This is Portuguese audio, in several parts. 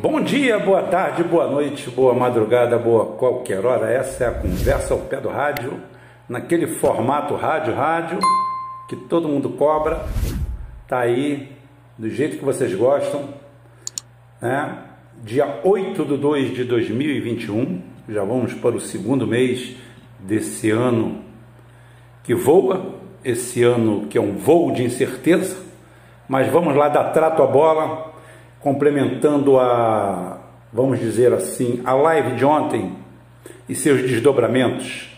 Bom dia, boa tarde, boa noite, boa madrugada, boa qualquer hora. Essa é a conversa ao pé do rádio, naquele formato rádio, que todo mundo cobra. Tá aí, do jeito que vocês gostam, né? Dia 8/2 de 2021, já vamos para o segundo mês desse ano que voa, esse ano que é um voo de incerteza, mas vamos lá dar trato à bola, complementando a, vamos dizer assim, a live de ontem e seus desdobramentos.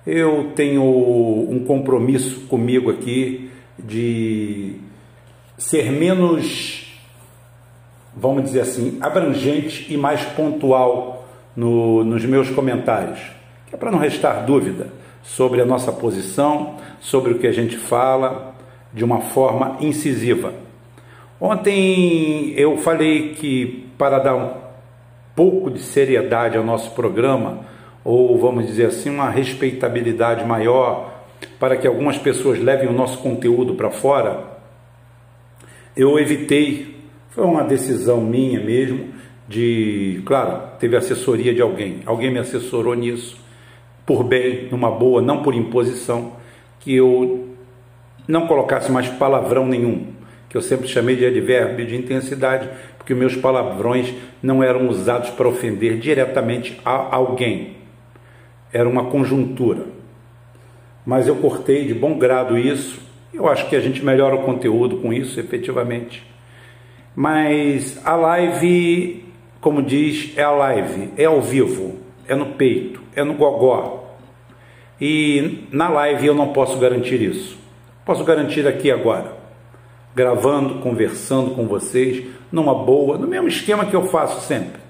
Eu tenho um compromisso comigo aqui de ser menos, vamos dizer assim, abrangente e mais pontual nos meus comentários, que é para não restar dúvida sobre a nossa posição, sobre o que a gente fala, de uma forma incisiva. Ontem eu falei que, para dar um pouco de seriedade ao nosso programa, ou vamos dizer assim, uma respeitabilidade maior, para que algumas pessoas levem o nosso conteúdo para fora, eu evitei, foi uma decisão minha mesmo, claro, teve assessoria de alguém me assessorou nisso, por bem, numa boa, não por imposição, que eu não colocasse mais palavrão nenhum, que eu sempre chamei de advérbio de intensidade, porque meus palavrões não eram usados para ofender diretamente a alguém, era uma conjuntura, mas eu cortei de bom grado isso. Eu acho que a gente melhora o conteúdo com isso, efetivamente. Mas a live, como diz, é a live, é ao vivo, é no peito, é no gogó, e na live eu não posso garantir isso. Posso garantir aqui agora, gravando, conversando com vocês, numa boa, no mesmo esquema que eu faço sempre.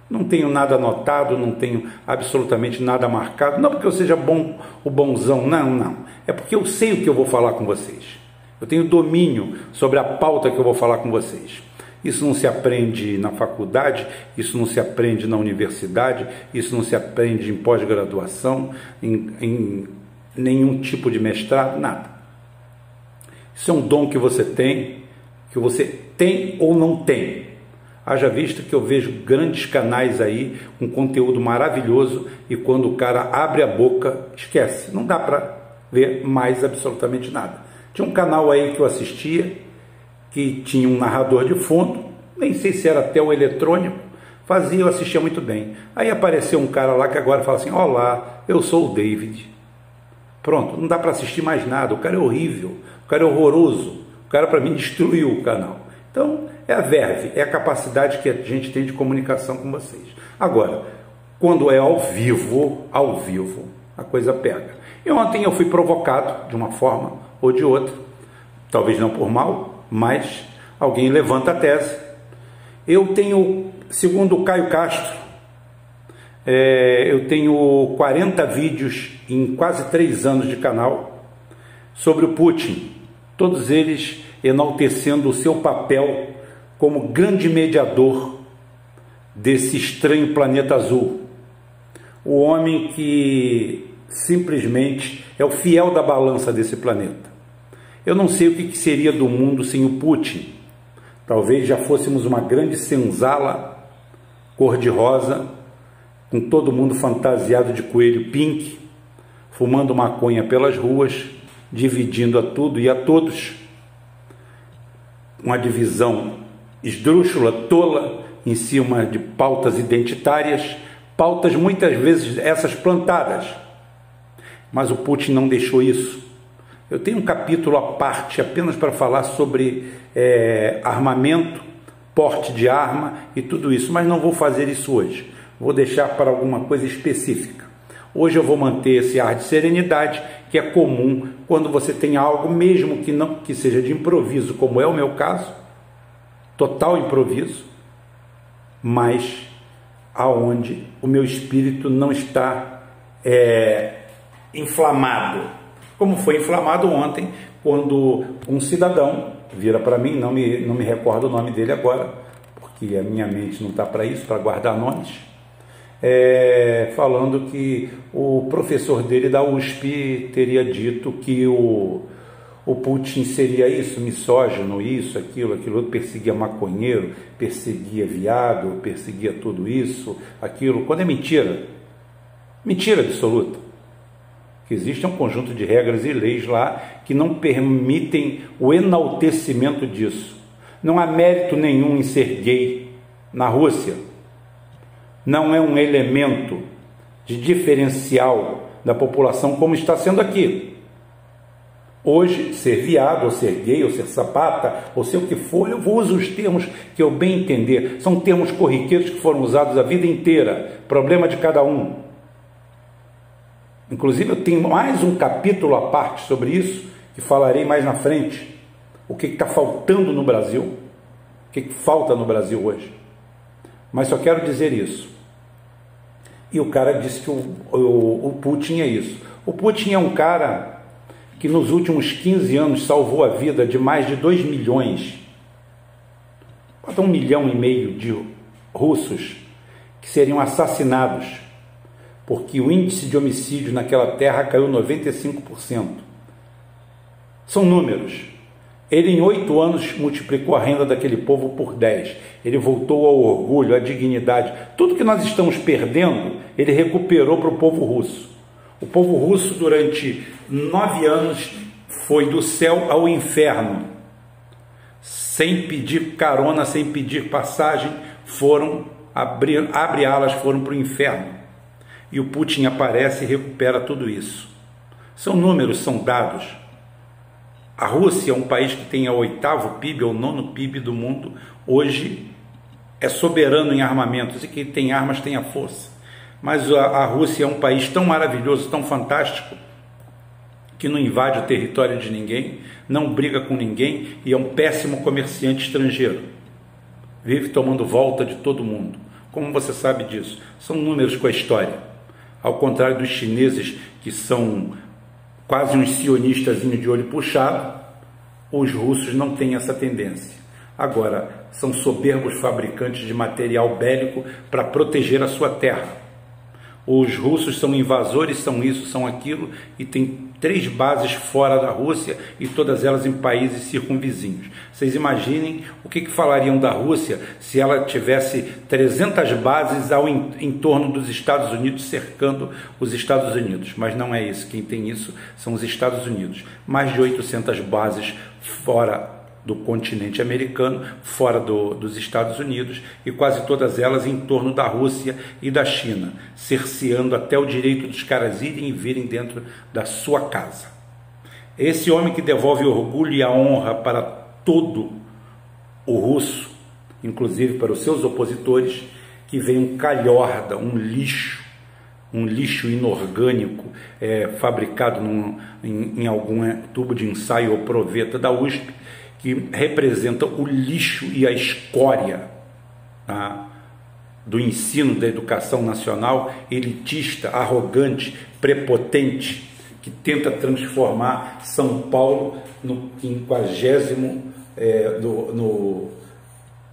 Não tenho nada anotado, não tenho absolutamente nada marcado, não porque eu seja bom, o bonzão, não. É porque eu sei o que eu vou falar com vocês. Eu tenho domínio sobre a pauta que eu vou falar com vocês. Isso não se aprende na faculdade, isso não se aprende na universidade, isso não se aprende em pós-graduação, em nenhum tipo de mestrado, nada. Isso é um dom que você tem ou não tem. Haja vista que eu vejo grandes canais aí com conteúdo maravilhoso e quando o cara abre a boca, esquece. Não dá para ver mais absolutamente nada. Tinha um canal aí que eu assistia, que tinha um narrador de fundo, nem sei se era até o eletrônico, eu assistia muito bem. Aí apareceu um cara lá que agora fala assim: olá, eu sou o David. Pronto, não dá para assistir mais nada, o cara é horrível, o cara é horroroso, o cara para mim destruiu o canal. Então é a verve, é a capacidade que a gente tem de comunicação com vocês. Agora, quando é ao vivo, a coisa pega. E ontem eu fui provocado de uma forma ou de outra, talvez não por mal, mas alguém levanta a tese. Eu tenho, segundo o Caio Castro, eu tenho 40 vídeos em quase 3 anos de canal sobre o Putin, todos eles enaltecendo o seu papel como grande mediador desse estranho planeta azul. O homem que simplesmente é o fiel da balança desse planeta. Eu não sei o que seria do mundo sem o Putin. Talvez já fôssemos uma grande senzala cor-de-rosa, com todo mundo fantasiado de coelho pink, fumando maconha pelas ruas, dividindo a tudo e a todos. Uma divisão esdrúxula, tola, em cima de pautas identitárias, pautas muitas vezes essas plantadas. Mas o Putin não deixou isso. Eu tenho um capítulo à parte apenas para falar sobre armamento, porte de arma e tudo isso, mas não vou fazer isso hoje. Vou deixar para alguma coisa específica. Hoje eu vou manter esse ar de serenidade que é comum quando você tem algo, mesmo que seja de improviso, como é o meu caso, total improviso, mas aonde o meu espírito não está inflamado, como foi inflamado ontem, quando um cidadão vira para mim, não me recordo o nome dele agora, porque a minha mente não está para isso, para guardar nomes, falando que o professor dele da USP teria dito que o O Putin seria isso, misógino, isso, aquilo, perseguia maconheiro, perseguia viado, perseguia tudo isso, aquilo, quando é mentira. Mentira absoluta. Que existe um conjunto de regras e leis lá que não permitem o enaltecimento disso. Não há mérito nenhum em ser gay na Rússia. Não é um elemento de diferencial da população como está sendo aqui. Hoje, ser viado, ou ser gay, ou ser sapata, ou ser o que for, eu vou usar os termos que eu bem entender. São termos corriqueiros que foram usados a vida inteira. Problema de cada um. Inclusive, eu tenho mais um capítulo à parte sobre isso, que falarei mais na frente. O que está faltando no Brasil? O que falta no Brasil hoje? Mas só quero dizer isso. E o cara disse que o Putin é isso. O Putin é um cara que nos últimos 15 anos salvou a vida de mais de 2 milhões, quase 1,5 milhão de russos que seriam assassinados, porque o índice de homicídio naquela terra caiu 95%. São números. Ele em 8 anos multiplicou a renda daquele povo por 10. Ele voltou ao orgulho, à dignidade. Tudo que nós estamos perdendo, ele recuperou para o povo russo. O povo russo, durante 9 anos, foi do céu ao inferno. Sem pedir carona, sem pedir passagem, foram abre alas, foram para o inferno. E o Putin aparece e recupera tudo isso. São números, são dados. A Rússia é um país que tem o 8º PIB, ou 9º PIB do mundo. Hoje é soberano em armamentos, e quem tem armas tem a força. Mas a Rússia é um país tão maravilhoso, tão fantástico, que não invade o território de ninguém, não briga com ninguém e é um péssimo comerciante estrangeiro. Vive tomando volta de todo mundo. Como você sabe disso? São números com a história. Ao contrário dos chineses, que são quase uns sionistas de olho puxado, os russos não têm essa tendência. Agora, são soberbos fabricantes de material bélico para proteger a sua terra. Os russos são invasores, são isso, são aquilo, e tem 3 bases fora da Rússia e todas elas em países circunvizinhos. Vocês imaginem o que falariam da Rússia se ela tivesse 300 bases em torno dos Estados Unidos, cercando os Estados Unidos. Mas não é isso, quem tem isso são os Estados Unidos. Mais de 800 bases fora do continente americano, fora dos Estados Unidos, e quase todas elas em torno da Rússia e da China, cerceando até o direito dos caras irem e virem dentro da sua casa. Esse homem que devolve o orgulho e a honra para todo o russo, inclusive para os seus opositores, que vem um calhorda, um lixo inorgânico, fabricado em algum tubo de ensaio ou proveta da USP, que representa o lixo e a escória, tá, do ensino da educação nacional, elitista, arrogante, prepotente, que tenta transformar São Paulo no 50º, no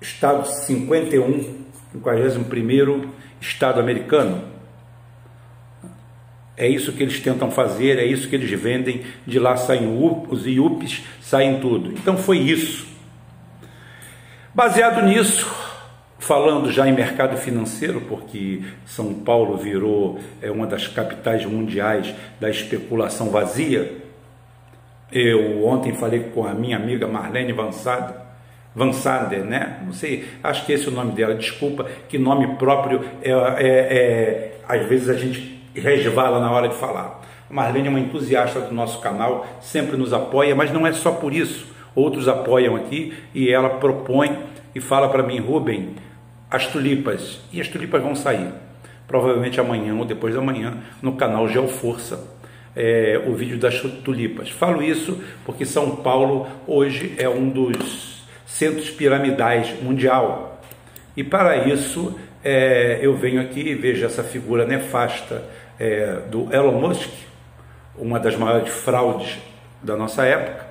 estado 51, 51º estado americano. É isso que eles tentam fazer, é isso que eles vendem, de lá saem os IUPs, saem tudo. Então foi isso. Baseado nisso, falando já em mercado financeiro, porque São Paulo virou uma das capitais mundiais da especulação vazia. Eu ontem falei com a minha amiga Marlene Van Sander, né? Não sei, acho que esse é o nome dela, desculpa, que nome próprio às vezes a gente resvala na hora de falar. A Marlene é uma entusiasta do nosso canal, sempre nos apoia, mas não é só por isso. Outros apoiam aqui e ela propõe e fala para mim: Rubem, as tulipas, e as tulipas vão sair, provavelmente amanhã ou depois da manhã, no canal Geoforça, o vídeo das tulipas. Falo isso porque São Paulo hoje é um dos centros piramidais mundial, e para isso eu venho aqui e vejo essa figura nefasta do Elon Musk, uma das maiores fraudes da nossa época,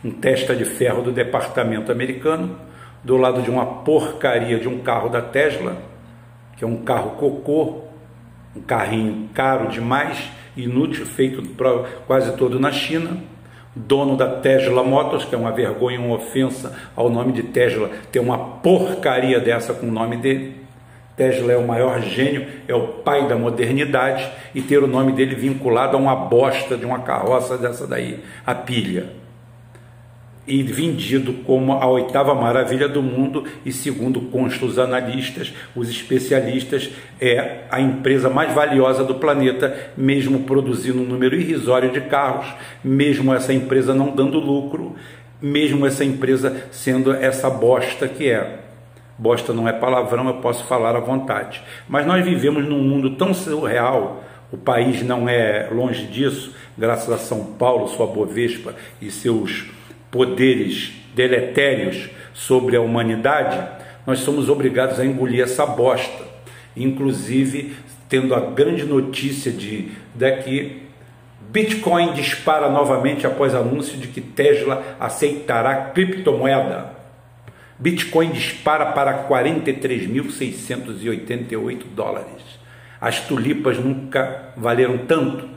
um testa de ferro do departamento americano, do lado de uma porcaria de um carro da Tesla, que é um carro cocô, um carrinho caro demais, inútil, feito quase todo na China, dono da Tesla Motors, que é uma vergonha, uma ofensa ao nome de Tesla, ter uma porcaria dessa com o nome dele. Tesla é o maior gênio, é o pai da modernidade, e ter o nome dele vinculado a uma bosta de uma carroça dessa daí, a pilha. E vendido como a 8ª maravilha do mundo, e segundo constam os analistas, os especialistas, é a empresa mais valiosa do planeta, mesmo produzindo um número irrisório de carros, mesmo essa empresa não dando lucro, mesmo essa empresa sendo essa bosta que é. Bosta não é palavrão, eu posso falar à vontade. Mas nós vivemos num mundo tão surreal, o país não é longe disso, graças a São Paulo, sua Bovespa e seus poderes deletérios sobre a humanidade, nós somos obrigados a engolir essa bosta. Inclusive, tendo a grande notícia daqui, Bitcoin dispara novamente após anúncio de que Tesla aceitará criptomoeda. Bitcoin dispara para 43.688 dólares. As tulipas nunca valeram tanto,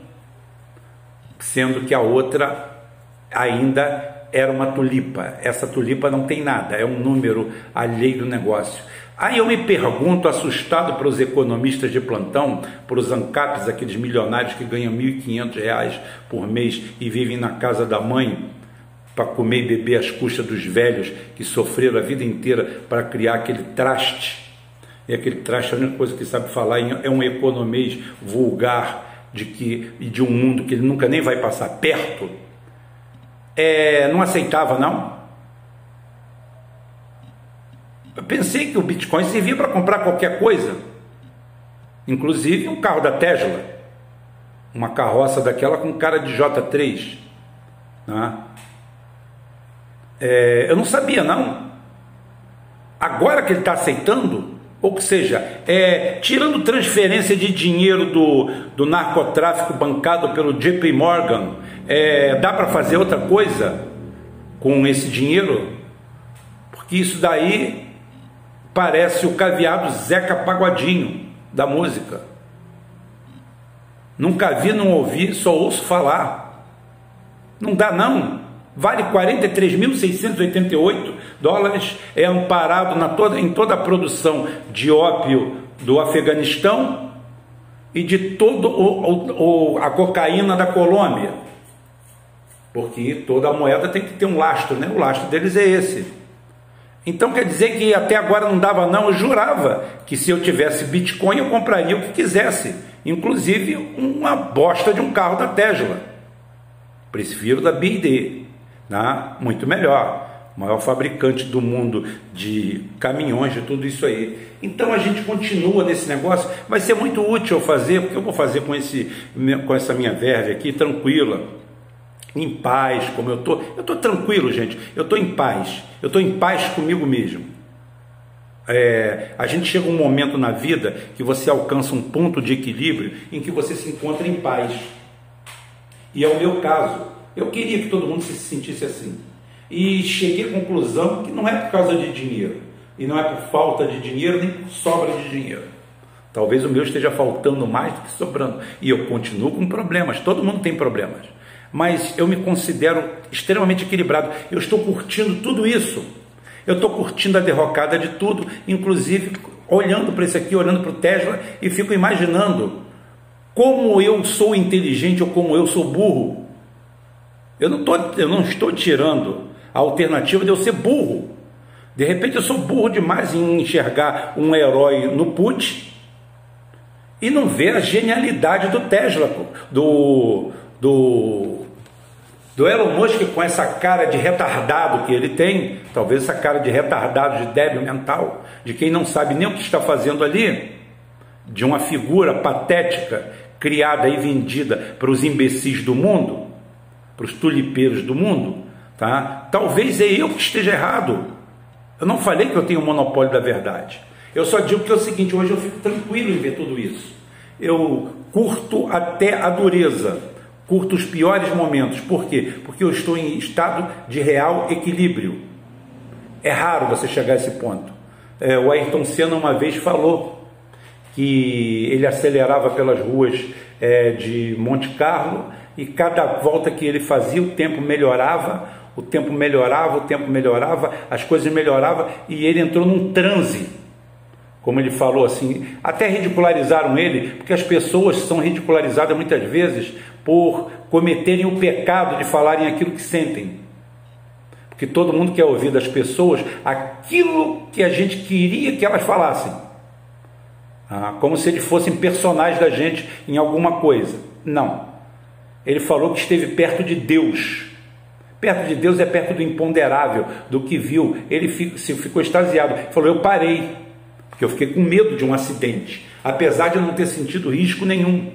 sendo que a outra ainda era uma tulipa. Essa tulipa não tem nada, é um número alheio do negócio. Aí eu me pergunto, assustado para os economistas de plantão, para os ANCAPs, aqueles milionários que ganham R$1.500 por mês e vivem na casa da mãe, para comer e beber às custas dos velhos que sofreram a vida inteira para criar aquele traste. E aquele traste, a única coisa que sabe falar é um economês vulgar de um mundo que ele nunca nem vai passar perto. Não aceitava, não. Eu pensei que o Bitcoin servia para comprar qualquer coisa, inclusive um carro da Tesla, uma carroça daquela com cara de J3, né? Eu não sabia, não. Agora que ele está aceitando, ou seja, tirando transferência de dinheiro do narcotráfico bancado pelo JP Morgan, dá para fazer outra coisa com esse dinheiro? Porque isso daí parece o caviar do Zeca Pagodinho da música. Nunca vi, não ouvi, só ouço falar. Não dá, não. Vale 43.688 dólares, é amparado em toda a produção de ópio do Afeganistão e de toda a cocaína da Colômbia, porque toda a moeda tem que ter um lastro, né? O lastro deles é esse. Então quer dizer que até agora não dava, não. Eu jurava que se eu tivesse Bitcoin eu compraria o que quisesse, inclusive uma bosta de um carro da Tesla. Prefiro da BYD. Muito melhor, o maior fabricante do mundo de caminhões, de tudo isso aí. Então a gente continua nesse negócio. Vai ser muito útil eu fazer, porque eu vou fazer com essa minha verve aqui, tranquila, em paz, como eu estou tranquilo, gente, eu estou em paz comigo mesmo. A gente chega um momento na vida que você alcança um ponto de equilíbrio em que você se encontra em paz, e é o meu caso. Eu queria que todo mundo se sentisse assim. E cheguei à conclusão que não é por causa de dinheiro. E não é por falta de dinheiro, nem por sobra de dinheiro. Talvez o meu esteja faltando mais do que sobrando. E eu continuo com problemas. Todo mundo tem problemas. Mas eu me considero extremamente equilibrado. Eu estou curtindo tudo isso. Eu estou curtindo a derrocada de tudo. Inclusive, olhando para isso aqui, olhando para o Tesla, e fico imaginando como eu sou inteligente ou como eu sou burro. Eu não estou tirando a alternativa de eu ser burro. De repente eu sou burro demais em enxergar um herói no put e não ver a genialidade do Tesla, do Elon Musk, com essa cara de retardado que ele tem, talvez essa cara de retardado, de débil mental, de quem não sabe nem o que está fazendo ali, de uma figura patética criada e vendida para os imbecis do mundo, para os tulipeiros do mundo, tá? Talvez é eu que esteja errado. Eu não falei que eu tenho o monopólio da verdade. Eu só digo que é o seguinte: hoje eu fico tranquilo em ver tudo isso. Eu curto até a dureza, curto os piores momentos. Por quê? Porque eu estou em estado de real equilíbrio. É raro você chegar a esse ponto. O Ayrton Senna uma vez falou que ele acelerava pelas ruas de Monte Carlo, e cada volta que ele fazia o tempo melhorava, as coisas melhoravam, e ele entrou num transe, como ele falou assim. Até ridicularizaram ele, porque as pessoas são ridicularizadas muitas vezes por cometerem o pecado de falarem aquilo que sentem, porque todo mundo quer ouvir das pessoas aquilo que a gente queria que elas falassem, como se eles fossem personagens da gente em alguma coisa. Não, ele falou que esteve perto de Deus. Perto de Deus é perto do imponderável, do que viu. Ele ficou extasiado, falou: eu parei, porque eu fiquei com medo de um acidente, apesar de eu não ter sentido risco nenhum.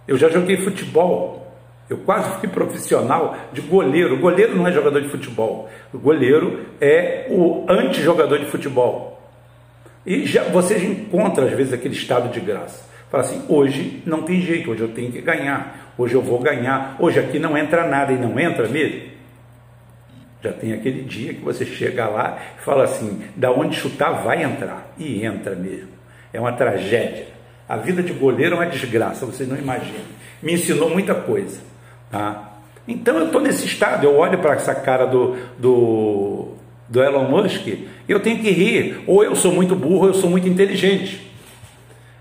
Eu já joguei futebol, eu quase fui profissional de goleiro. O goleiro não é jogador de futebol, o goleiro é o anti-jogador de futebol. E vocês encontram às vezes aquele estado de graça. Fala assim: hoje não tem jeito, hoje eu tenho que ganhar, hoje eu vou ganhar, hoje aqui não entra nada, e não entra mesmo. Já tem aquele dia que você chega lá e fala assim: da onde chutar vai entrar, e entra mesmo. É uma tragédia. A vida de goleiro é uma desgraça, vocês não imaginam. Me ensinou muita coisa, tá? Então eu estou nesse estado, eu olho para essa cara do Elon Musk, eu tenho que rir. Ou eu sou muito burro, ou eu sou muito inteligente.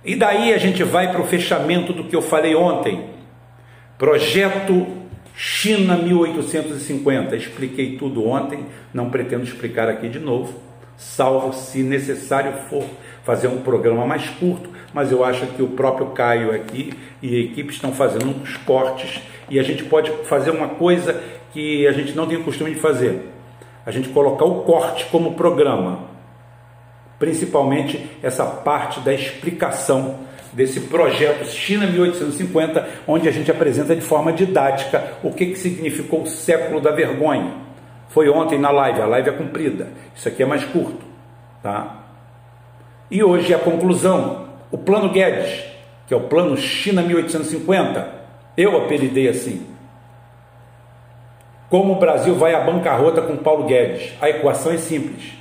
E daí a gente vai para o fechamento do que eu falei ontem. Projeto China 1850. Expliquei tudo ontem, não pretendo explicar aqui de novo, salvo se necessário for fazer um programa mais curto, mas eu acho que o próprio Caio aqui e a equipe estão fazendo uns cortes, e a gente pode fazer uma coisa que a gente não tem o costume de fazer: a gente colocar o corte como programa, principalmente essa parte da explicação desse projeto China 1850, onde a gente apresenta de forma didática o que significou o século da vergonha. Foi ontem na live, a live é comprida, isso aqui é mais curto, tá? E hoje a conclusão, o Plano Guedes, que é o Plano China 1850, eu apelidei assim. Como o Brasil vai à bancarrota com Paulo Guedes? A equação é simples,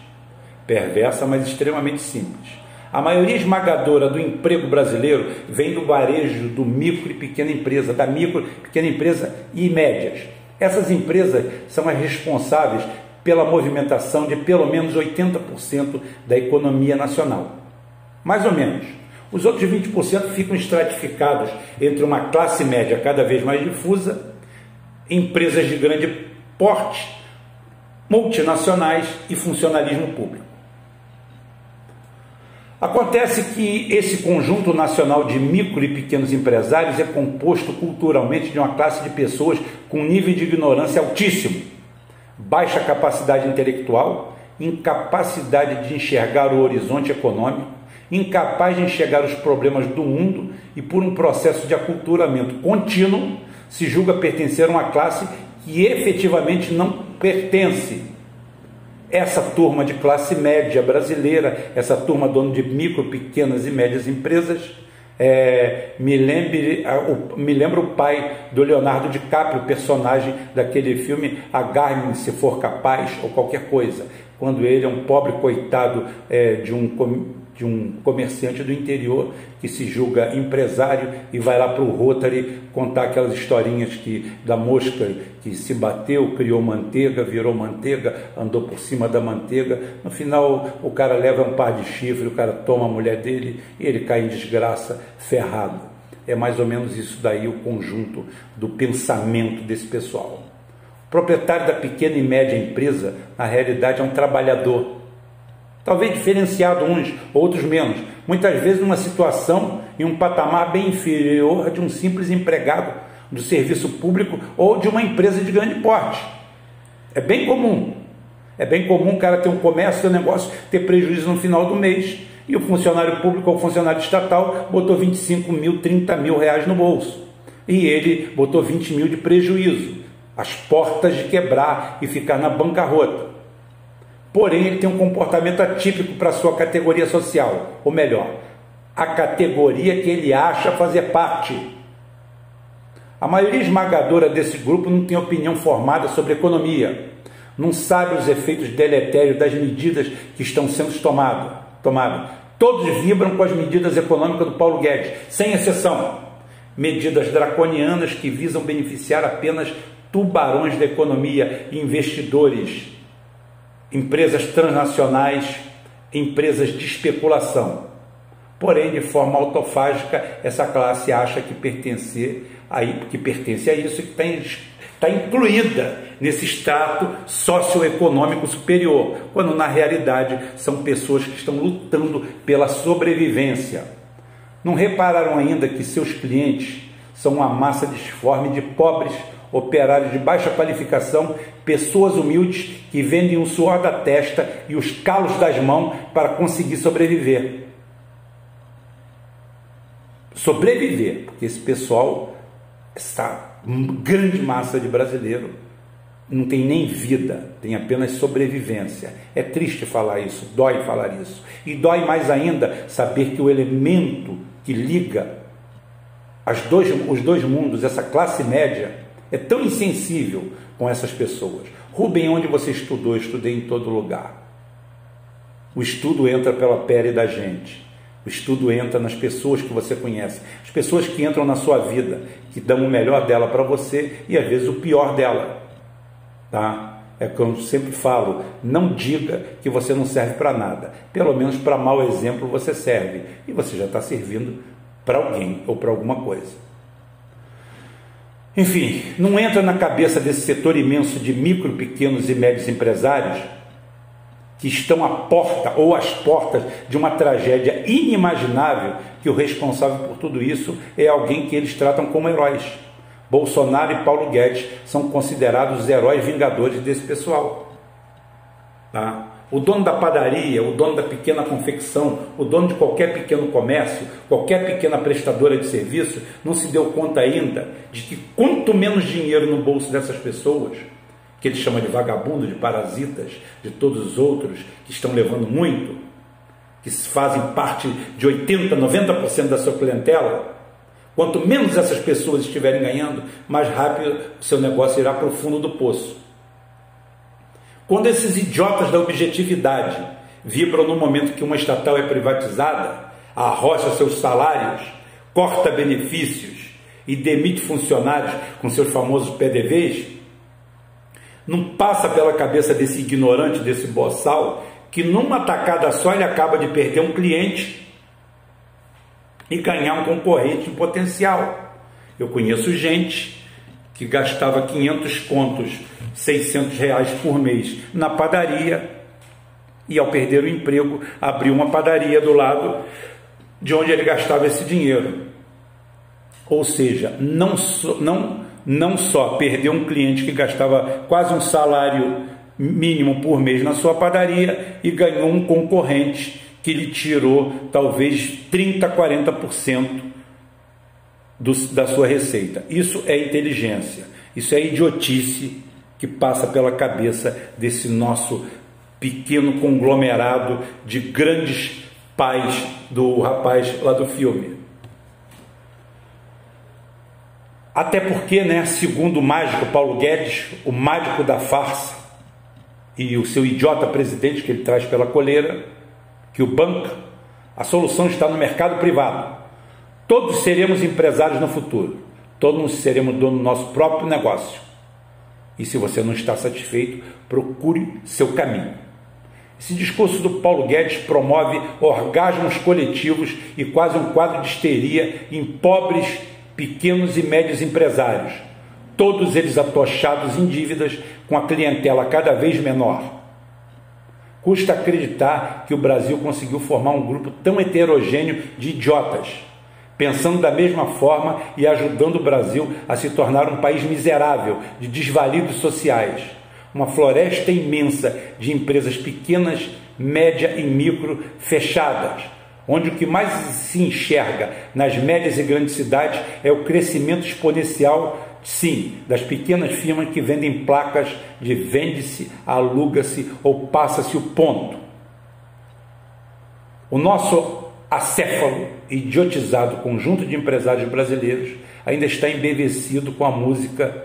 perversa, mas extremamente simples. A maioria esmagadora do emprego brasileiro vem do varejo, do micro e pequena empresa, da micro, pequena empresa e médias. Essas empresas são as responsáveis pela movimentação de pelo menos 80% da economia nacional. Mais ou menos. Os outros 20% ficam estratificados entre uma classe média cada vez mais difusa, empresas de grande porte, multinacionais e funcionalismo público. Acontece que esse conjunto nacional de micro e pequenos empresários é composto culturalmente de uma classe de pessoas com nível de ignorância altíssimo, baixa capacidade intelectual, incapacidade de enxergar o horizonte econômico, incapaz de enxergar os problemas do mundo e, por um processo de aculturamento contínuo, se julga pertencer a uma classe que efetivamente não pertence. Essa turma de classe média brasileira, essa turma dona de micro, pequenas e médias empresas, me lembra o pai do Leonardo DiCaprio, personagem daquele filme Agarre-me se for capaz, ou qualquer coisa, quando ele é um pobre coitado de um comerciante do interior que se julga empresário e vai lá para o Rotary contar aquelas historinhas da mosca que se bateu, criou manteiga, virou manteiga, andou por cima da manteiga. No final o cara leva um par de chifre, o cara toma a mulher dele e ele cai em desgraça, ferrado. É mais ou menos isso daí o conjunto do pensamento desse pessoal. O proprietário da pequena e média empresa, na realidade, é um trabalhador, talvez diferenciado uns, outros menos, muitas vezes numa situação em um patamar bem inferior de um simples empregado do serviço público ou de uma empresa de grande porte. É bem comum o cara ter um comércio, ter um negócio, ter prejuízo no final do mês, e o funcionário público ou o funcionário estatal botou 25 mil, 30 mil reais no bolso, e ele botou 20 mil de prejuízo, às portas de quebrar e ficar na bancarrota. Porém, ele tem um comportamento atípico para a sua categoria social, ou melhor, a categoria que ele acha fazer parte. A maioria esmagadora desse grupo não tem opinião formada sobre economia, não sabe os efeitos deletérios das medidas que estão sendo tomadas. Todos vibram com as medidas econômicas do Paulo Guedes, sem exceção. Medidas draconianas que visam beneficiar apenas tubarões da economia, investidores, empresas transnacionais, empresas de especulação. Porém, de forma autofágica, essa classe acha que pertence a isso e que está incluída nesse extrato socioeconômico superior, quando na realidade são pessoas que estão lutando pela sobrevivência. Não repararam ainda que seus clientes são uma massa disforme de pobres, operários de baixa qualificação, pessoas humildes que vendem o suor da testa e os calos das mãos para conseguir sobreviver. Sobreviver, porque esse pessoal, essa grande massa de brasileiro, não tem nem vida, tem apenas sobrevivência. É triste falar isso, dói falar isso. E dói mais ainda saber que o elemento que liga os dois mundos, essa classe média, é tão insensível com essas pessoas. Rubem, onde você estudou? Eu estudei em todo lugar. O estudo entra pela pele da gente. O estudo entra nas pessoas que você conhece. As pessoas que entram na sua vida, que dão o melhor dela para você e às vezes o pior dela. Tá? É como eu sempre falo, não diga que você não serve para nada. Pelo menos para mau exemplo você serve. E você já está servindo para alguém ou para alguma coisa. Enfim, não entra na cabeça desse setor imenso de micro, pequenos e médios empresários que estão à porta ou às portas de uma tragédia inimaginável, que o responsável por tudo isso é alguém que eles tratam como heróis. Bolsonaro e Paulo Guedes são considerados os heróis vingadores desse pessoal. Tá? O dono da padaria, o dono da pequena confecção, o dono de qualquer pequeno comércio, qualquer pequena prestadora de serviço, não se deu conta ainda de que quanto menos dinheiro no bolso dessas pessoas, que ele chama de vagabundo, de parasitas, de todos os outros que estão levando muito, que fazem parte de 80%, 90% da sua clientela, quanto menos essas pessoas estiverem ganhando, mais rápido o seu negócio irá para o fundo do poço. Quando esses idiotas da objetividade vibram no momento que uma estatal é privatizada, arrocha seus salários, corta benefícios e demite funcionários com seus famosos PDVs, não passa pela cabeça desse ignorante, desse boçal, que numa tacada só ele acaba de perder um cliente e ganhar um concorrente em potencial. Eu conheço gente que gastava 500 contos, 600 reais por mês na padaria e ao perder o emprego abriu uma padaria do lado de onde ele gastava esse dinheiro. Ou seja, não só perdeu um cliente que gastava quase um salário mínimo por mês na sua padaria e ganhou um concorrente que lhe tirou talvez 30%, 40% da sua receita. Isso é inteligência, isso é idiotice que passa pela cabeça desse nosso pequeno conglomerado de grandes pais do rapaz lá do filme. Até porque, né, segundo o mágico Paulo Guedes, o mágico da farsa, e o seu idiota presidente que ele traz pela coleira, que o banca, a solução está no mercado privado. Todos seremos empresários no futuro. Todos seremos dono do nosso próprio negócio. E se você não está satisfeito, procure seu caminho. Esse discurso do Paulo Guedes promove orgasmos coletivos e quase um quadro de histeria em pobres, pequenos e médios empresários, todos eles atochados em dívidas com a clientela cada vez menor. Custa acreditar que o Brasil conseguiu formar um grupo tão heterogêneo de idiotas, pensando da mesma forma e ajudando o Brasil a se tornar um país miserável, de desvalidos sociais. Uma floresta imensa de empresas pequenas, média e micro fechadas, onde o que mais se enxerga nas médias e grandes cidades é o crescimento exponencial, sim, das pequenas firmas que vendem placas de vende-se, aluga-se ou passa-se o ponto. O nosso acéfalo e idiotizado conjunto de empresários brasileiros ainda está embevecido com a música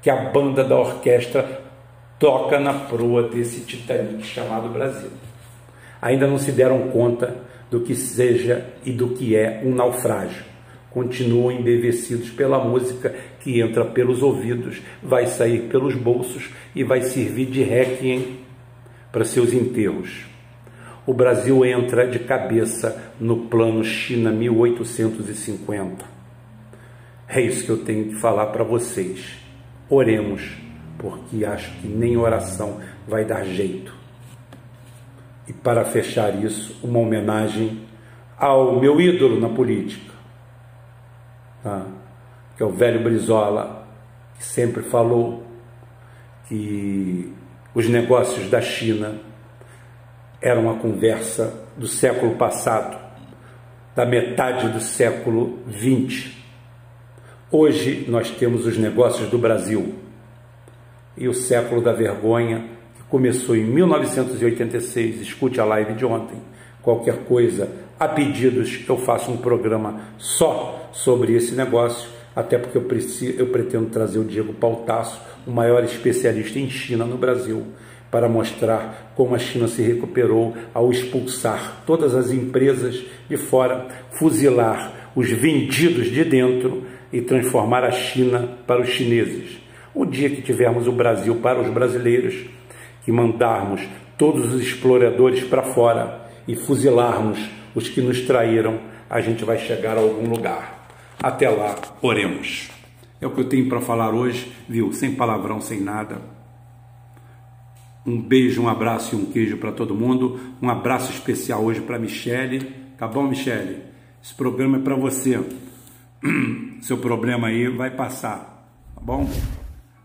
que a banda da orquestra toca na proa desse Titanic chamado Brasil. Ainda não se deram conta do que seja e do que é um naufrágio. Continuam embevecidos pela música que entra pelos ouvidos, vai sair pelos bolsos e vai servir de requiem para seus enterros. O Brasil entra de cabeça no plano China 1850. É isso que eu tenho que falar para vocês. Oremos, porque acho que nem oração vai dar jeito. E para fechar isso, uma homenagem ao meu ídolo na política, que é o velho Brizola, que sempre falou que os negócios da China eram uma conversa do século passado, da metade do século XX. Hoje nós temos os negócios do Brasil e o século da vergonha, que começou em 1986, escute a live de ontem. Qualquer coisa, a pedidos, eu faço um programa só sobre esse negócio, até porque eu pretendo trazer o Diego Pautasso, o maior especialista em China no Brasil, para mostrar como a China se recuperou ao expulsar todas as empresas de fora, fuzilar os vendidos de dentro e transformar a China para os chineses. O dia que tivermos o Brasil para os brasileiros, que mandarmos todos os exploradores para fora e fuzilarmos os que nos traíram, a gente vai chegar a algum lugar. Até lá, oremos. É o que eu tenho para falar hoje, viu? Sem palavrão, sem nada. Um beijo, um abraço e um queijo para todo mundo. Um abraço especial hoje para Michele. Tá bom, Michele? Esse programa é para você. Seu problema aí vai passar, tá bom?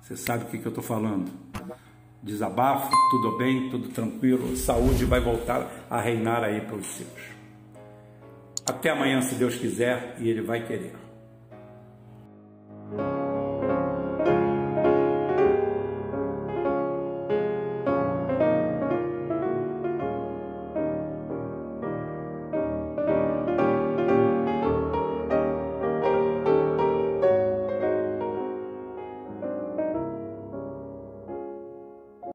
Você sabe o que eu estou falando. Desabafo, tudo bem, tudo tranquilo, saúde vai voltar a reinar aí para os seus. Até amanhã, se Deus quiser, e Ele vai querer.